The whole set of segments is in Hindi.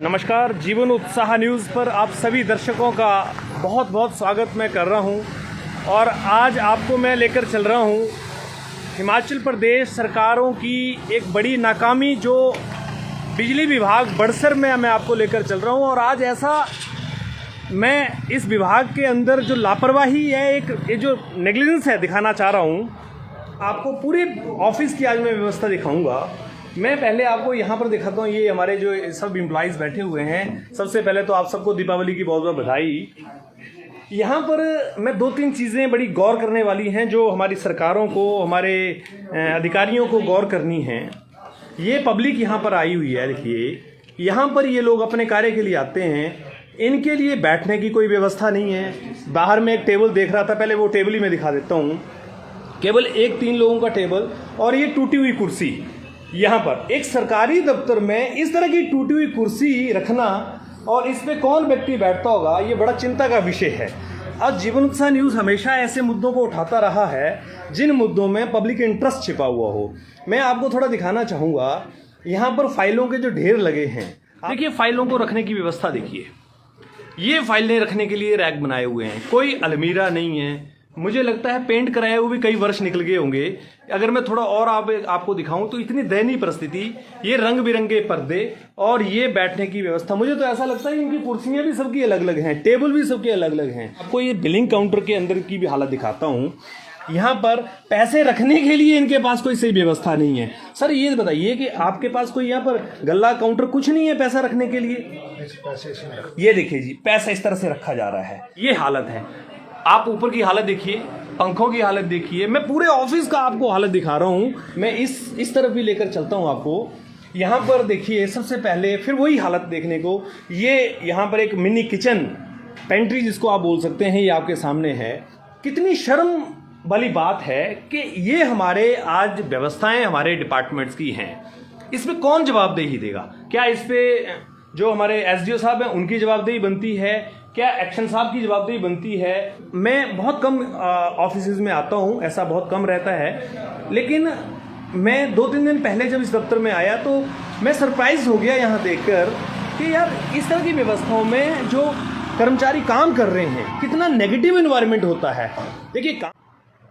नमस्कार, जीवन उत्साह न्यूज़ पर आप सभी दर्शकों का बहुत बहुत स्वागत मैं कर रहा हूं। और आज आपको मैं लेकर चल रहा हूं हिमाचल प्रदेश सरकारों की एक बड़ी नाकामी जो बिजली विभाग बड़सर में मैं आपको लेकर चल रहा हूं। और आज ऐसा मैं इस विभाग के अंदर जो लापरवाही है, ये जो नेग्लिजेंस है, दिखाना चाह रहा हूं। आपको पूरे ऑफिस की आज मैं व्यवस्था दिखाऊंगा। मैं पहले आपको यहाँ पर दिखाता हूँ, ये हमारे जो सब एम्प्लॉइज़ बैठे हुए हैं। सबसे पहले तो आप सबको दीपावली की बहुत बहुत बधाई। यहाँ पर मैं दो तीन चीज़ें बड़ी गौर करने वाली हैं जो हमारी सरकारों को, हमारे अधिकारियों को गौर करनी हैं। ये पब्लिक यहाँ पर आई हुई है, देखिए यहाँ पर ये लोग अपने कार्य के लिए आते हैं। इनके लिए बैठने की कोई व्यवस्था नहीं है। बाहर में एक टेबल देख रहा था, पहले वो टेबल ही मैं दिखा देता हूँ। केवल एक 3 लोगों का टेबल और ये टूटी हुई कुर्सी। यहाँ पर एक सरकारी दफ्तर में इस तरह की टूटी हुई कुर्सी रखना और इस पे कौन व्यक्ति बैठता होगा, ये बड़ा चिंता का विषय है। आज जीवन उत्साह न्यूज़ हमेशा ऐसे मुद्दों को उठाता रहा है जिन मुद्दों में पब्लिक इंटरेस्ट छिपा हुआ हो। मैं आपको थोड़ा दिखाना चाहूँगा। यहाँ पर फाइलों के जो ढेर लगे हैं, देखिए फाइलों को रखने की व्यवस्था देखिए। ये फाइलें रखने के लिए रैक बनाए हुए हैं, कोई अलमीरा नहीं है। मुझे लगता है पेंट कराए हुए भी कई वर्ष निकल गए होंगे। अगर मैं थोड़ा और आपको दिखाऊं तो इतनी दयनीय परिस्थिति, ये रंग बिरंगे पर्दे और ये बैठने की व्यवस्था। मुझे तो ऐसा लगता है इनकी कुर्सियां भी सबकी अलग अलग हैं, टेबल भी सबके अलग अलग हैं। आपको ये बिलिंग काउंटर के अंदर की भी हालत दिखाता हूँ। यहाँ पर पैसे रखने के लिए इनके पास कोई सही व्यवस्था नहीं है। सर ये बताइए कि आपके पास कोई यहाँ पर गल्ला काउंटर कुछ नहीं है पैसा रखने के लिए? ये देखिए जी, पैसा इस तरह से रखा जा रहा है, ये हालत है। आप ऊपर की हालत देखिए, पंखों की हालत देखिए। मैं पूरे ऑफिस का आपको हालत दिखा रहा हूँ। मैं इस तरफ भी लेकर चलता हूँ आपको। यहाँ पर देखिए, सबसे पहले फिर वही हालत देखने को। ये यहाँ पर एक मिनी किचन, पेंट्री जिसको आप बोल सकते हैं, ये आपके सामने है। कितनी शर्म वाली बात है कि ये हमारे आज व्यवस्थाएं हमारे डिपार्टमेंट्स की हैं। इस पर कौन जवाबदेही देगा? क्या इस पे जो हमारे एसडीओ साहब हैं उनकी जवाबदेही बनती है? क्या एक्शन साहब की जवाबदेही बनती है? मैं बहुत कम ऑफिसेज में आता हूँ, ऐसा बहुत कम रहता है। लेकिन मैं 2-3 दिन पहले जब इस दफ्तर में आया तो मैं सरप्राइज हो गया यहाँ देखकर कि यार इस तरह की व्यवस्थाओं में जो कर्मचारी काम कर रहे हैं, कितना नेगेटिव एनवायरनमेंट होता है। देखिए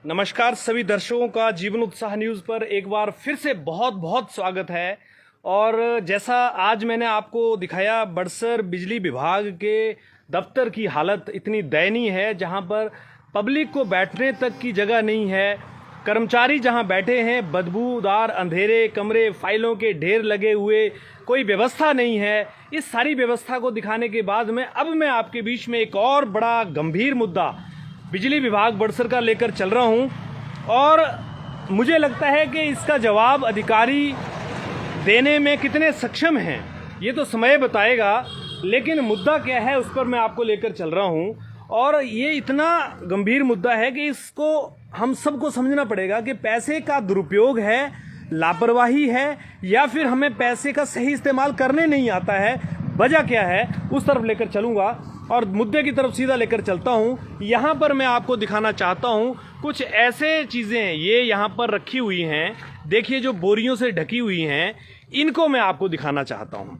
नमस्कार सभी दर्शकों का जीवन उत्साह न्यूज़ पर एक बार फिर से बहुत बहुत स्वागत है। और जैसा आज मैंने आपको दिखाया, बड़सर बिजली विभाग के दफ्तर की हालत इतनी दयनीय है, जहां पर पब्लिक को बैठने तक की जगह नहीं है। कर्मचारी जहां बैठे हैं, बदबूदार अंधेरे कमरे, फाइलों के ढेर लगे हुए, कोई व्यवस्था नहीं है। इस सारी व्यवस्था को दिखाने के बाद में अब मैं आपके बीच में एक और बड़ा गंभीर मुद्दा बिजली विभाग बड़सर का लेकर चल रहा हूं। और मुझे लगता है कि इसका जवाब अधिकारी देने में कितने सक्षम हैं ये तो समय बताएगा। लेकिन मुद्दा क्या है उस पर मैं आपको लेकर चल रहा हूं। और ये इतना गंभीर मुद्दा है कि इसको हम सबको समझना पड़ेगा कि पैसे का दुरुपयोग है, लापरवाही है, या फिर हमें पैसे का सही इस्तेमाल करने नहीं आता है। वजह क्या है उस तरफ लेकर चलूंगा और मुद्दे की तरफ सीधा लेकर चलता हूं। यहाँ पर मैं आपको दिखाना चाहता हूं कुछ ऐसे चीज़ें ये यहाँ पर रखी हुई हैं। देखिए जो बोरियों से ढकी हुई हैं, इनको मैं आपको दिखाना चाहता हूं।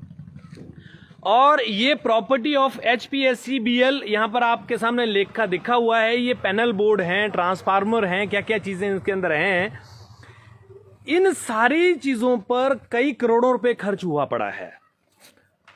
और ये प्रॉपर्टी ऑफ HPSCBL यहाँ पर आपके सामने लेखा दिखा हुआ है। ये पैनल बोर्ड हैं, ट्रांसफार्मर हैं, क्या क्या चीज़ें इसके अंदर हैं। इन सारी चीज़ों पर कई करोड़ों रुपए खर्च हुआ पड़ा है।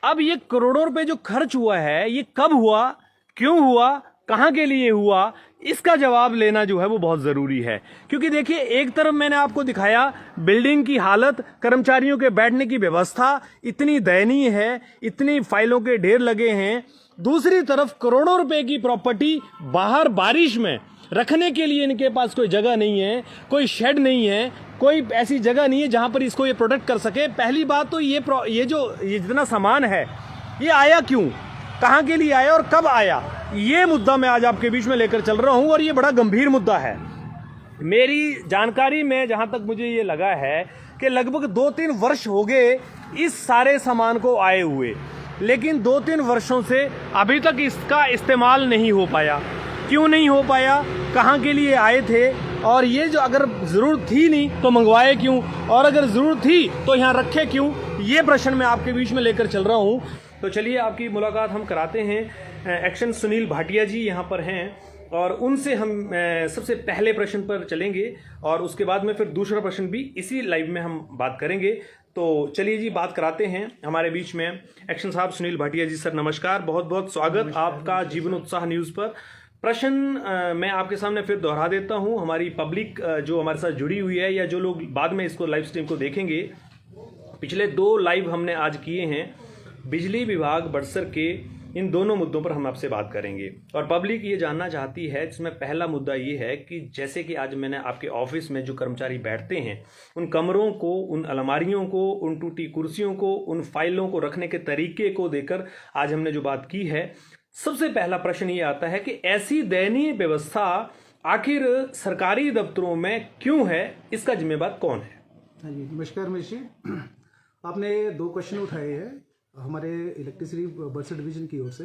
अब ये करोड़ों रुपए जो खर्च हुआ है, ये कब हुआ, क्यों हुआ, कहाँ के लिए हुआ, इसका जवाब लेना जो है वो बहुत ज़रूरी है। क्योंकि देखिए एक तरफ मैंने आपको दिखाया बिल्डिंग की हालत, कर्मचारियों के बैठने की व्यवस्था इतनी दयनीय है, इतनी फाइलों के ढेर लगे हैं। दूसरी तरफ करोड़ों रुपए की प्रॉपर्टी बाहर बारिश में रखने के लिए इनके पास कोई जगह नहीं है, कोई शेड नहीं है, कोई ऐसी जगह नहीं है जहां पर इसको ये प्रोटेक्ट कर सके। पहली बात तो ये जितना सामान है ये आया क्यों, कहाँ के लिए आया और कब आया, ये मुद्दा मैं आज आपके बीच में लेकर चल रहा हूं। और ये बड़ा गंभीर मुद्दा है। मेरी जानकारी में जहां तक मुझे ये लगा है कि लगभग 2-3 वर्ष हो गए इस सारे सामान को आए हुए, लेकिन 2-3 वर्षों से अभी तक इसका इस्तेमाल नहीं हो पाया। क्यों नहीं हो पाया, कहाँ के लिए आए थे, और ये जो अगर ज़रूरत थी नहीं तो मंगवाए क्यों, और अगर ज़रूरत थी तो यहाँ रखे क्यों, ये प्रश्न मैं आपके बीच में लेकर चल रहा हूँ। तो चलिए आपकी मुलाकात हम कराते हैं। एक्शन सुनील भाटिया जी यहाँ पर हैं और उनसे हम सबसे पहले प्रश्न पर चलेंगे और उसके बाद में फिर दूसरा प्रश्न भी इसी लाइव में हम बात करेंगे। तो चलिए जी बात कराते हैं हमारे बीच में एक्शन साहब सुनील भाटिया जी। सर नमस्कार, बहुत बहुत स्वागत आपका जीवन उत्साह न्यूज़ पर। प्रश्न मैं आपके सामने फिर दोहरा देता हूं, हमारी पब्लिक जो हमारे साथ जुड़ी हुई है या जो लोग बाद में इसको लाइव स्ट्रीम को देखेंगे, पिछले 2 लाइव हमने आज किए हैं बिजली विभाग बड़सर के, इन दोनों मुद्दों पर हम आपसे बात करेंगे। और पब्लिक ये जानना चाहती है, जिसमें पहला मुद्दा ये है कि जैसे कि आज मैंने आपके ऑफिस में जो कर्मचारी बैठते हैं उन कमरों को, उन अलमारियों को, उन टूटी कुर्सियों को, उन फाइलों को रखने के तरीके को देकर आज हमने जो बात की है, सबसे पहला प्रश्न ये आता है कि ऐसी दयनीय व्यवस्था आखिर सरकारी दफ्तरों में क्यों है, इसका जिम्मेदार कौन है? हाँ जी, नमस्कार महेश जी। आपने 2 क्वेश्चन उठाए हैं हमारे इलेक्ट्रिसिटी बड़सर डिवीजन की ओर से।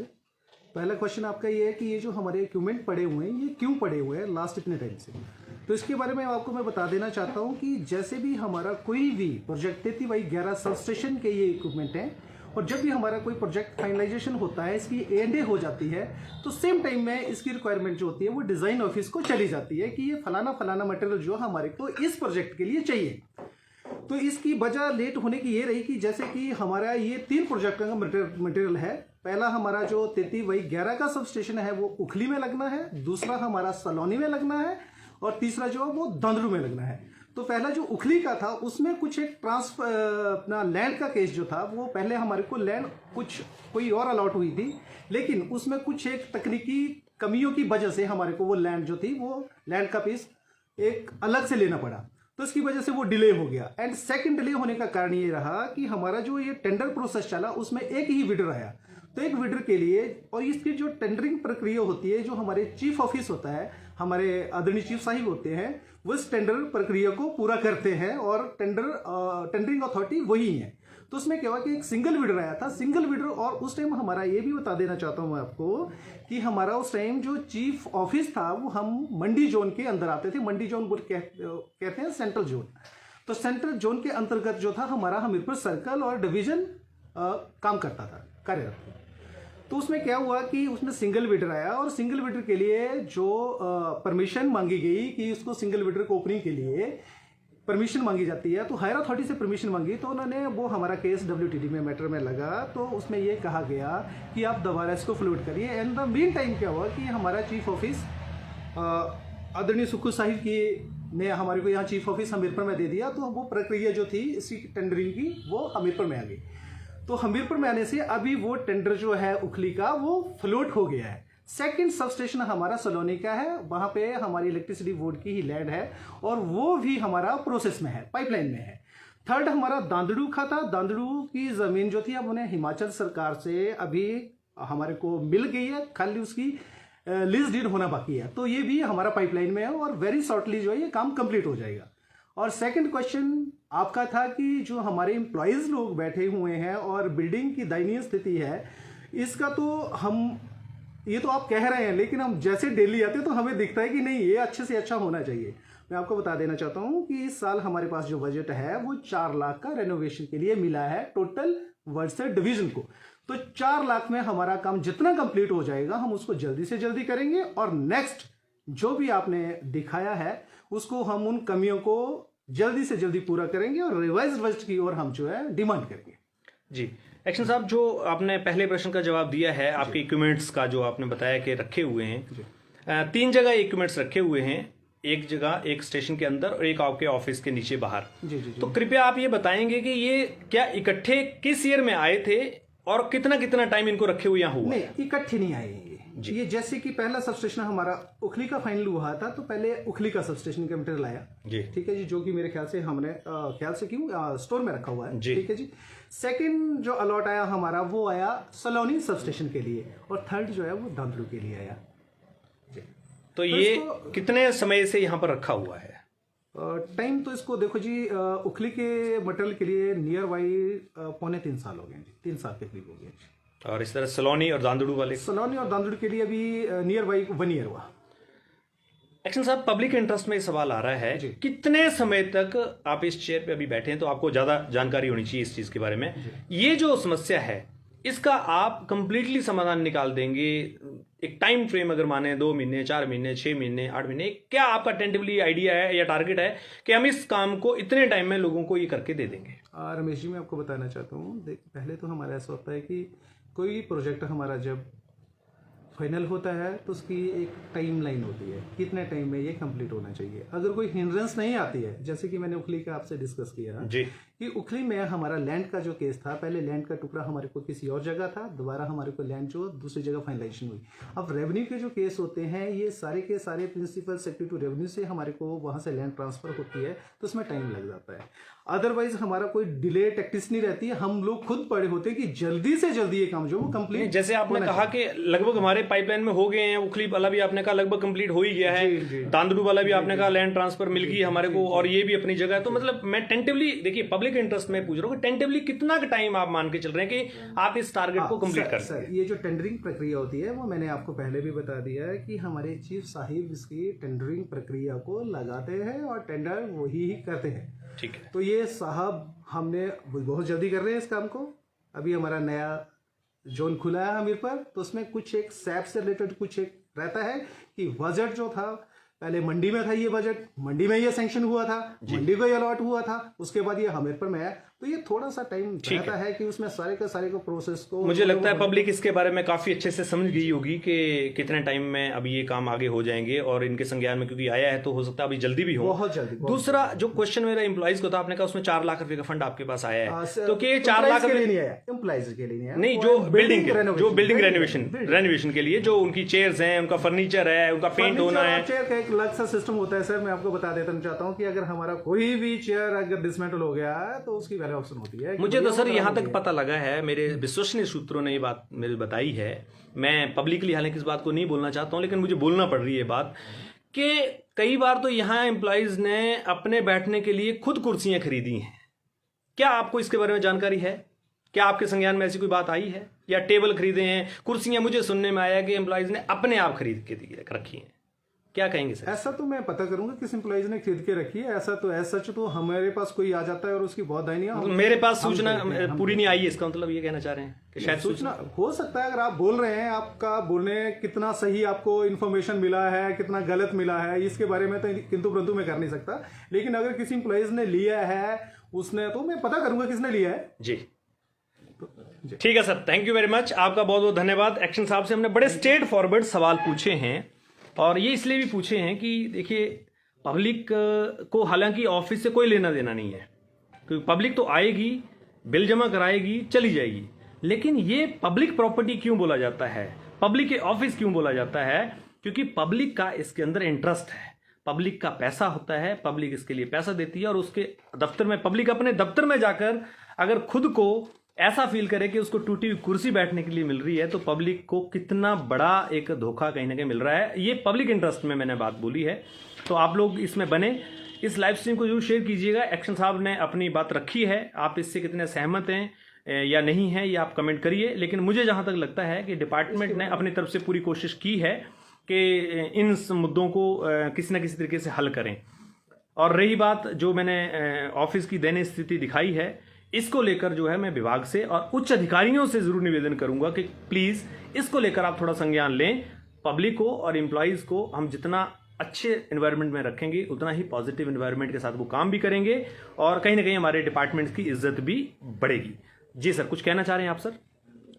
पहला क्वेश्चन आपका ये है कि ये जो हमारे इक्विपमेंट पड़े हुए हैं, ये क्यों पड़े हुए हैं लास्ट इतने टाइम से। तो इसके बारे में आपको मैं बता देना चाहता हूँ कि जैसे भी हमारा कोई भी प्रोजेक्ट 33/11 सब स्टेशन के ये इक्विपमेंट हैं, और जब भी हमारा कोई प्रोजेक्ट फाइनलाइजेशन होता है, इसकी A&A हो जाती है, तो सेम टाइम में इसकी रिक्वायरमेंट जो होती है वो डिज़ाइन ऑफिस को चली जाती है कि ये फलाना मटेरियल जो हमारे को इस प्रोजेक्ट के लिए चाहिए। तो इसकी वजह लेट होने की ये रही कि जैसे कि हमारा ये 3 प्रोजेक्ट का मटेरियल है। पहला हमारा जो 33/11 का सब स्टेशन है वो उखली में लगना है, दूसरा हमारा सलोनी में लगना है, और तीसरा जो है वो दांदड़ू में लगना है। तो पहला जो उखली का था उसमें कुछ एक अपना लैंड का केस जो था, वो पहले हमारे को लैंड कोई और अलॉट हुई थी, लेकिन उसमें कुछ एक तकनीकी कमियों की वजह से हमारे को वो लैंड जो थी, वो लैंड का पीस एक अलग से लेना पड़ा। तो इसकी वजह से वो डिले हो गया। एंड सेकंड डिले होने का कारण ये रहा कि हमारा जो ये टेंडर प्रोसेस चला उसमें एक ही बिडर आया। तो एक बिडर के लिए, और इसकी जो टेंडरिंग प्रक्रिया होती है, जो हमारे चीफ ऑफिस होता है, हमारे आदरणीय चीफ साहिब होते हैं, वो इस टेंडर प्रक्रिया को पूरा करते हैं और टेंडरिंग अथॉरिटी वही है। तो उसमें क्या हुआ कि एक सिंगल बिडर आया था, सिंगल बिडर। और उस टाइम हमारा ये भी बता देना चाहता हूँ मैं आपको कि हमारा उस टाइम जो चीफ ऑफिस था वो हम मंडी जोन के अंदर आते थे। मंडी जोन कहते हैं सेंट्रल जोन। तो सेंट्रल जोन के अंतर्गत जो था हमारा हमीरपुर सर्कल और डिवीजन काम करता था, कार्यरत था। तो उसमें क्या हुआ कि उसमें सिंगल बिडर आया, और सिंगल बिडर के लिए जो परमिशन मांगी गई कि उसको सिंगल बिडर को ओपनिंग के लिए परमिशन मांगी जाती है, तो हायर अथॉरिटी से परमिशन मांगी। तो उन्होंने वो हमारा केस WTD में मैटर में लगा, तो उसमें ये कहा गया कि आप दोबारा इसको फ्लोट करिए। एंड द मीन टाइम क्या हुआ कि हमारा चीफ ऑफिस आदरणीय सुखू साहिब की ने हमारे को यहाँ चीफ ऑफिस हमीरपुर में दे दिया। तो वो प्रक्रिया जो थी इसकी टेंडरिंग की, वो हमीरपुर में आ गई। तो हमीरपुर में आने से अभी वो टेंडर जो है उखली का वो फ्लोट हो गया है। सेकंड सब स्टेशन हमारा सलोनी का है, वहां पे हमारी इलेक्ट्रिसिटी बोर्ड की ही लैंड है और वो भी हमारा प्रोसेस में है, पाइपलाइन में है। थर्ड हमारा दांदड़ू का था। दांदड़ू की जमीन जो थी अब उन्हें हिमाचल सरकार से अभी हमारे को मिल गई है, खाली उसकी लीज डीड होना बाकी है। तो ये भी हमारा पाइपलाइन में है और वेरी शॉर्टली जो है ये काम कंप्लीट हो जाएगा। और सेकंड क्वेश्चन आपका था कि जो हमारे एम्प्लॉयज लोग बैठे हुए हैं और बिल्डिंग की दयनीय स्थिति है, इसका तो हम ये तो आप कह रहे हैं, लेकिन हम जैसे डेली आते हैं तो हमें दिखता है कि नहीं, ये अच्छे से अच्छा होना चाहिए। मैं आपको बता देना चाहता हूं कि इस साल हमारे पास जो बजट है वो 4 लाख का रेनोवेशन के लिए मिला है टोटल बड़सर डिवीजन को। तो 4 लाख में हमारा काम जितना कंप्लीट हो जाएगा हम उसको जल्दी से जल्दी करेंगे, और नेक्स्ट जो भी आपने दिखाया है उसको हम उन कमियों को जल्दी से जल्दी पूरा करेंगे और रिवाइज बजट की ओर हम जो है डिमांड करेंगे। जी एक्शन साहब, जो आपने पहले प्रश्न का जवाब दिया है, आपके इक्विपमेंट्स का जो आपने बताया कि रखे हुए हैं, 3 जगह इक्विपमेंट्स रखे हुए हैं, एक जगह एक स्टेशन के अंदर और एक आपके ऑफिस के नीचे बाहर। जी। तो कृपया आप ये बताएंगे कि ये क्या इकट्ठे किस ईयर में आए थे और कितना कितना टाइम इनको रखे हुए यहाँ हुआ? नहीं, इकट्ठे नहीं आए ये जैसे कि पहला सब स्टेशन हमारा उखली का फाइनल हुआ था, तो पहले उखली का सब स्टेशन का मटेरियल आया जी, ठीक है जी, जो कि मेरे ख्याल से हमने स्टोर में रखा हुआ है, ठीक है जी। सेकंड जो अलॉट आया हमारा वो आया सलोनी सब स्टेशन के लिए, और थर्ड जो है वो दांदड़ू के लिए आया जी। तो ये कितने समय से यहाँ पर रखा हुआ है? टाइम तो इसको देखो जी, उखली के मटेरियल के लिए नियर बाई 3.25 साल हो गए जी, 3 साल के करीब हो गए। और इस तरह सलोनी और दांदड़ू वाले? सलोनी और दांदड़ू के लिए अभी नियर बाई 1 ईयर हुआ। एक्शन साहब, पब्लिक इंटरेस्ट में सवाल आ रहा है, कितने समय तक आप इस चेयर पे अभी बैठे हैं, तो आपको ज्यादा जानकारी होनी चाहिए इस चीज के बारे में। ये जो समस्या है इसका आप कंप्लीटली समाधान निकाल देंगे? एक टाइम फ्रेम अगर माने 2 महीने, 4 महीने, 6 महीने, 8 महीने, क्या आपका टेंटिवली आइडिया है या टारगेट है कि हम इस काम को इतने टाइम में लोगों को ये करके दे देंगे? रमेश जी, मैं आपको बताना चाहता हूँ, पहले तो हमारा ऐसा होता है कि कोई प्रोजेक्ट हमारा जब फाइनल होता है तो उसकी एक टाइम लाइन होती है, कितने टाइम में ये कंप्लीट होना चाहिए। अगर कोई हिंड्रेंस नहीं आती है, जैसे कि मैंने उखली का आपसे डिस्कस किया जी, कि उखली में हमारा लैंड का जो केस था, पहले लैंड का टुकड़ा हमारे को किसी और जगह था, दोबारा हमारे को लैंड जो दूसरी जगह फाइनलाइजेशन हुई। अब रेवेन्यू के जो केस होते हैं, ये सारे के सारे प्रिंसिपल सेक्रेटरी टू रेवेन्यू से हमारे को वहाँ से लैंड ट्रांसफर होती है, तो उसमें टाइम लग जाता है। अदरवाइज हमारा कोई डिले टैक्टिस नहीं रहती है, हम लोग खुद पड़े होते हैं कि जल्दी से जल्दी ये काम जो वो कंप्लीट। जैसे आपने कहा कि लगभग हमारे पाइपलाइन में हो गए हैं, उखली वाला भी आपने कहा लगभग कंप्लीट हो ही गया है, दांदड़ू वाला भी आपने कहा लैंड ट्रांसफर मिल गई हमारे को, और ये भी अपनी जगह है। तो मतलब मैं टेंटिवली, देखिए पब्लिक इंटरेस्ट में पूछ रहा हूँ कि टेंटिवली कितना टाइम आप मान के चल रहे हैं कि आप इस टारगेट को कंप्लीट कर सकें? ये जो टेंडरिंग प्रक्रिया होती है वो मैंने आपको पहले भी बता दिया है कि हमारे चीफ साहिब इसकी टेंडरिंग प्रक्रिया को लगाते हैं और टेंडर वही ही करते हैं। ठीक है। तो ये साहब हमने बहुत जल्दी कर रहे हैं इस काम को। अभी हमारा नया जोन खुला है हमीर पर, तो उसमें कुछ एक सैप से रिलेटेड कुछ एक रहता है कि बजट जो था पहले मंडी में था, ये बजट मंडी में ये सैंक्शन हुआ था, मंडी को ये अलॉट हुआ था, उसके बाद ये हमीरपुर में आया, तो ये थोड़ा सा टाइम रहता है कि उसमें सारे के सारे को प्रोसेस को। मुझे लगता है पब्लिक इसके बारे में काफी अच्छे से समझ गई होगी कि कितने टाइम में अभी ये काम आगे हो जाएंगे, और इनके संज्ञान में क्योंकि आया है तो हो सकता है अभी जल्दी भी हो, बहुत जल्दी। दूसरा जो क्वेश्चन मेरा एम्प्लॉइज को था, आपने कहा उसमें 4 लाख रुपए का फंड आपके पास आया है, तो क्या 4 लाख के लिए नहीं आया? एम्प्लॉइज के लिए नहीं आया, नहीं, जो बिल्डिंग रेनोवेशन के लिए, जो उनकी चेयर्स हैं, उनका फर्नीचर है, उनका पेंट होना है। चेयर का एक अलग सा सिस्टम होता है सर, मैं आपको बता देना चाहता हूँ कि अगर हमारा कोई भी चेयर अगर डिसमेंटल हो गया है तो उसकी वैल्यू ऑप्शन होती है। मुझे तो सर यहाँ तक पता लगा है, मेरे विश्वसनीय सूत्रों ने ये बात मेरे बताई है, मैं पब्लिकली हालांकि इस बात को नहीं बोलना चाहता हूँ, लेकिन मुझे बोलना पड़ रही है बात, कि कई बार तो यहाँ एम्प्लॉइज ने अपने बैठने के लिए खुद कुर्सियां खरीदी हैं। क्या आपको इसके बारे में जानकारी है? क्या आपके संज्ञान में ऐसी कोई बात आई है? या टेबल खरीदे हैं, कुर्सियां मुझे सुनने में आया कि एम्प्लॉइज ने अपने आप खरीद के रखी हैं। क्या कहेंगे सर? ऐसा तो मैं पता करूंगा किस एम्प्लॉइज ने खरीद के रखी है। ऐसा तो ऐसा तो हमारे पास कोई आ जाता है और उसकी बहुत दायनी है, मेरे पास सूचना पूरी नहीं आई है, इसका मतलब ये कहना चाह रहे हैं कि शायद सूचना हो सकता है। अगर आप बोल रहे हैं, आपका बोलने कितना सही आपको इन्फॉर्मेशन मिला है, कितना गलत मिला है, इसके बारे में तो किंतु परंतु मैं कर नहीं सकता, लेकिन अगर किसी एम्प्लॉइज ने लिया है उसने, तो मैं पता करूंगा किसने लिया है। जी ठीक है sir, thank you very much, आपका बहुत बहुत धन्यवाद। एक्शन साहब से हमने बड़े स्ट्रेट फॉरवर्ड सवाल पूछे हैं, और ये इसलिए भी पूछे हैं कि देखिए पब्लिक को हालांकि ऑफिस से कोई लेना देना नहीं है, क्योंकि पब्लिक तो आएगी, बिल जमा कराएगी, चली जाएगी, लेकिन ये पब्लिक प्रॉपर्टी क्यों बोला जाता है, पब्लिक के ऑफिस क्यों बोला जाता है? क्योंकि पब्लिक का इसके अंदर इंटरेस्ट है, पब्लिक का पैसा होता है, पब्लिक इसके लिए पैसा देती है, और उसके दफ्तर में पब्लिक अपने दफ्तर में जाकर अगर खुद को ऐसा फील करे कि उसको टूटी हुई कुर्सी बैठने के लिए मिल रही है, तो पब्लिक को कितना बड़ा एक धोखा कहीं ना कहीं मिल रहा है। ये पब्लिक इंटरेस्ट में मैंने बात बोली है, तो आप लोग इसमें बने, इस लाइव स्ट्रीम को जरूर शेयर कीजिएगा। एक्शन साहब ने अपनी बात रखी है, आप इससे कितने सहमत हैं या नहीं है ये आप कमेंट करिए, लेकिन मुझे जहां तक लगता है कि डिपार्टमेंट ने अपनी तरफ से पूरी कोशिश की है कि इन मुद्दों को किसी न किसी तरीके से हल करें। और रही बात जो मैंने ऑफिस की दैनिक स्थिति दिखाई है, इसको लेकर जो है मैं विभाग से और उच्च अधिकारियों से जरूर निवेदन करूंगा कि प्लीज इसको लेकर आप थोड़ा संज्ञान लें। पब्लिक को और एम्प्लॉइज को हम जितना अच्छे एनवायरनमेंट में रखेंगे, उतना ही पॉजिटिव एनवायरनमेंट के साथ वो काम भी करेंगे, और कहीं ना कहीं हमारे डिपार्टमेंट की इज्जत भी बढ़ेगी। जी सर, कुछ कहना चाह रहे हैं आप सर?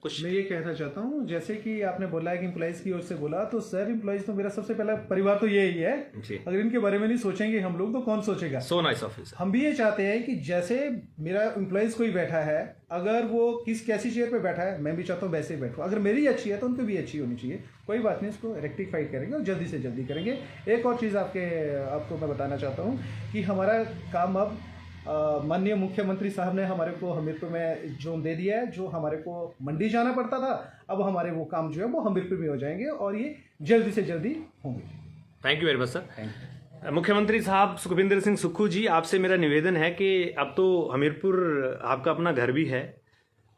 कुछ मैं ये कहना चाहता हूँ, जैसे कि आपने बोला है कि एम्प्लॉइज की ओर से बोला, तो सर एम्प्लॉइज तो मेरा सबसे पहला परिवार तो यही है। अगर इनके बारे में नहीं सोचेंगे हम लोग तो कौन सोचेगा? So nice office. हम भी ये चाहते हैं कि जैसे मेरा एम्प्लॉइज कोई बैठा है, अगर वो कैसी चेयर पे बैठा है, मैं भी चाहता हूँ वैसे ही बैठूँ। अगर मेरी अच्छी है तो उनकी भी अच्छी होनी चाहिए। कोई बात नहीं, इसको रेक्टिफाइड करेंगे और जल्दी से जल्दी करेंगे। एक और चीज़ आपको मैं बताना चाहता हूँ कि हमारा काम अब माननीय मुख्यमंत्री साहब ने हमारे को हमीरपुर में जोन दे दिया है। जो हमारे को मंडी जाना पड़ता था, अब हमारे वो काम जो है वो हमीरपुर में हो जाएंगे, और ये जल्दी से जल्दी होंगे। Thank you very much sir. मुख्यमंत्री साहब सुखविंदर सिंह सुक्खू जी, आपसे मेरा निवेदन है कि अब तो हमीरपुर आपका अपना घर भी है,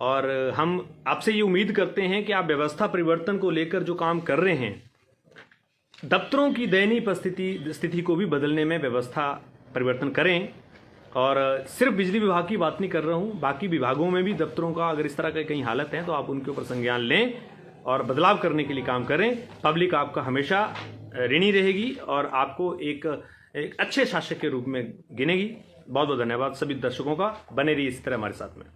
और हम आपसे ये उम्मीद करते हैं कि आप व्यवस्था परिवर्तन को लेकर जो काम कर रहे हैं, दफ्तरों की दयनीय स्थिति को भी बदलने में व्यवस्था परिवर्तन करें, और सिर्फ बिजली विभाग की बात नहीं कर रहा हूँ, बाकी विभागों में भी दफ्तरों का अगर इस तरह का कहीं हालत है तो आप उनके ऊपर संज्ञान लें और बदलाव करने के लिए काम करें। पब्लिक आपका हमेशा ऋणी रहेगी और आपको एक अच्छे शासक के रूप में गिनेगी। बहुत बहुत धन्यवाद सभी दर्शकों का। बने रहिए इस तरह हमारे साथ में।